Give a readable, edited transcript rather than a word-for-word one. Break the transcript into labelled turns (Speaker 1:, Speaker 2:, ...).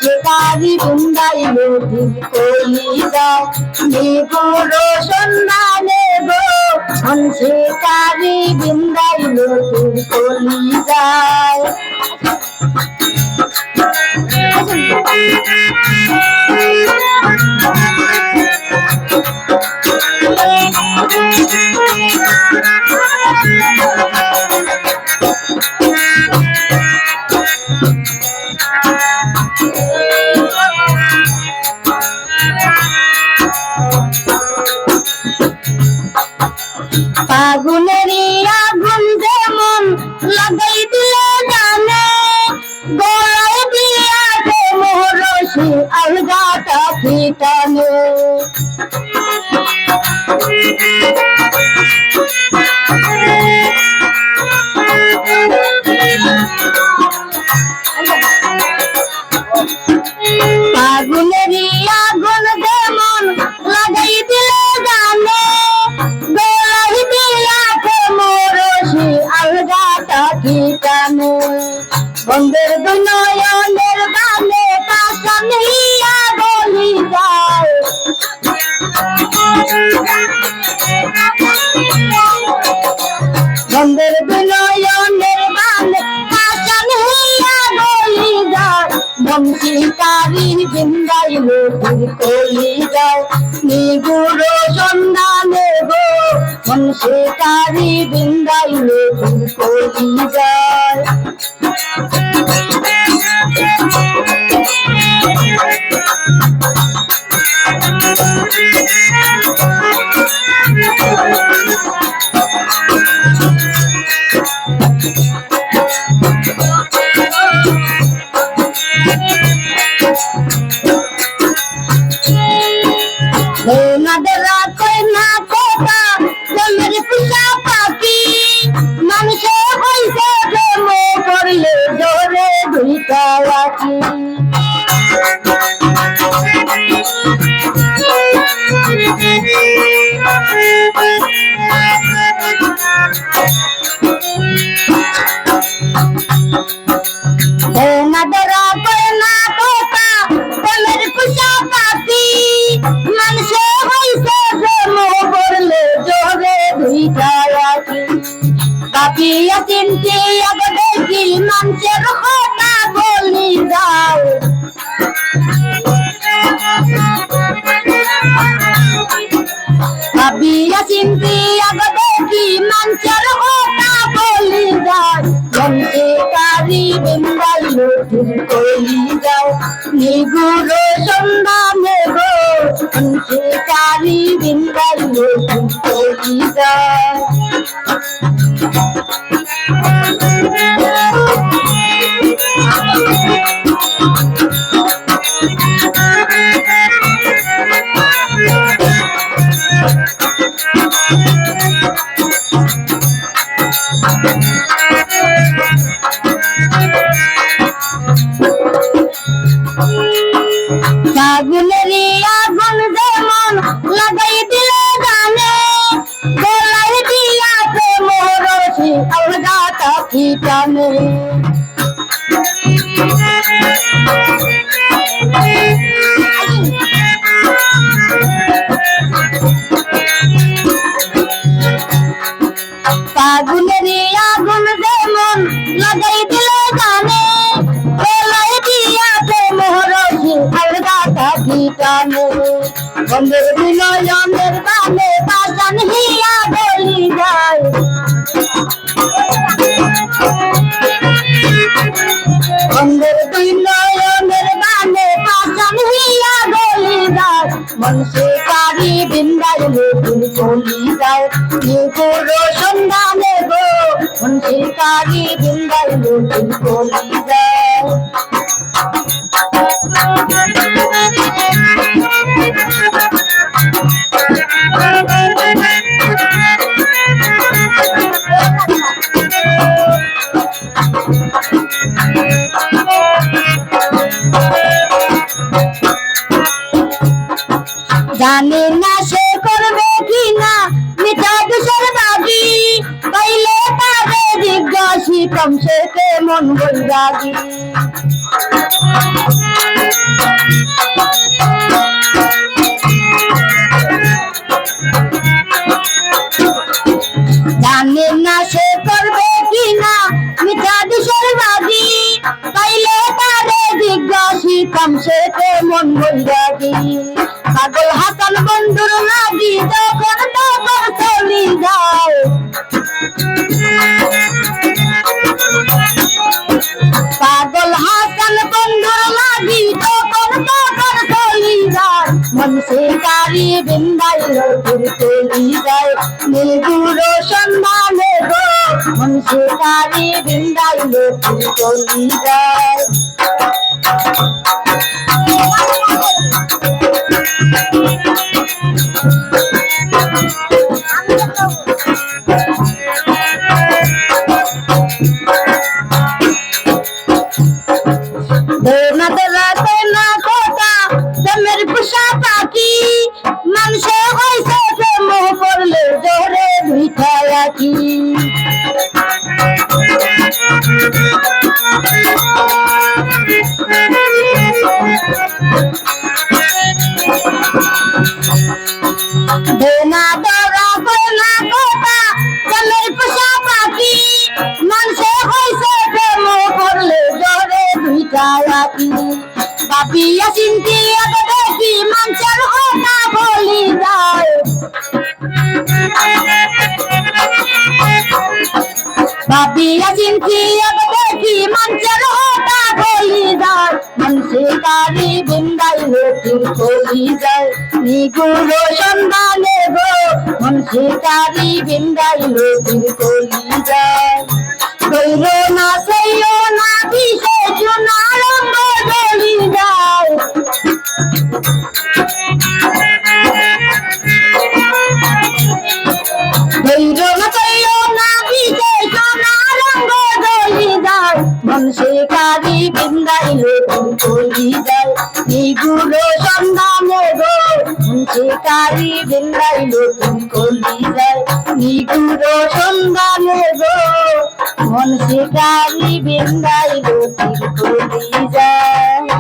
Speaker 1: শিকারি বৃন্দাইলো কলি যায় নিগুড় সন্ধানে গো শিকারি বৃন্দাইলো কলি যায়। ফাগুনেরই আগুন যেমন লাগাই দিলে জানে গলায় দিয়াছে মোহরসি আলগাটা ফিটানে। ফাগুনেরই আগুন যেমন লাগাই দিলে জানে বন্ধের নয়নের বানে কাশন হিয়া বলি যায়। বন্ধের নয়নের বানে কাশন হিয়া বলি যায়। বংশীকারী বৃন্দাইলো কলি যায় নিগুড় সন্ধানে গো বংশীকারী বৃন্দাইলো কলি যায়। নাদেরা কই না কোটা জলের পিছা পাখি মানুষে হইছে প্রেম করলে জোরে দুইটা রাখি। নাদেরা কই না কোটা জলের পিছা পাখি মানুষে হইছে প্রেম করলে জোরে দুইটা রাখি। কাপিয়া চিনতে আগে দেখি মানুষের কথা বলি যায়। কাপিয়া চিনতে আগে দেখি মানুষের কথা বলি যায়। বংশীকারী বৃন্দাইলো কলি যায় নিগুড় সন্ধানে গো বংশীকারী বৃন্দাইলো কলি যায়। ফাগুনেরই আগুন যেমন লাগাই দিলে জানে গলায় দিয়াছে মোহরসি আলগাটা ফিটানে। ফাগুনেরই আগুন যেমন লাগাই দিলে জানে গলায় দিয়াছে মোহরসি আলগাটা ফিটানে। বন্ধের নয়নের বানে কাশন হিয়া বলি যায়। বন্ধের নয়নের বানে কাশন হিয়া বলি যায়। বংশীকারী বৃন্দাইলো কলি যায় নিগুড় সন্ধানে গো বংশীকারী বৃন্দাইলো কলি যায়। জানি না সে করবে কিনা মিঠা দুষের বাজি, পাইলে তারে জিজ্ঞাসি কমছে কেমন বৈরাগী। জানি না সে করবে কিনা মিঠা দুষের বাজি, পাইলে তারে জিজ্ঞাসি কমছে কেমন বৈরাগী। পাগল হাসান বন্ধুর লাগি যখন তখন চলি যায়, পাগল হাসান বন্ধুর লাগি যখন তখন চলি যায়, মন শিকারি বিন্দাইল ফির চলি যায়, নীলগুড়ো সন্ধানে গো মন শিকারি বিন্দাইল ফির চলি যায়। দেনা দেলাতে না কথা জমের পোষা পাখি, মানুষে হয়েছে প্রেম করলে জোরে দুইটা রাখি। দেনা দেওয়া না কথা জমের পোষা পাখি, মানুষে হয়েছে প্রেম করলে জোরে দুইটা রাখি। ভাবিয়া চিন্তিয়া দেখি মানুষের কথা বলি যায়, ভাবিয়া চিন্তিয়া দেখি মানুষের কথা বলি যায়, মন শিকারি বিন্দাইল ফির চলি যায়, নিগুড়ো সন্ধানে গো মন শিকারি বিন্দাইল ফির চলি যায়। কইর না সেইও না বিশেষ না রঙ্গ জ্বলি যায়, কইর না সেইও না বিশেষ না রঙ্গ জ্বলি যায়, মন শিকারি বিন্দাইল ফির চলি যায়, নিগুড়ো সন্ধানে গো মন শিকারি বিন্দাইল ফির চলি যায়, নিগুড়ো সন্ধানে গো মন শিকারি বিন্দাইল ফির চলি যায়।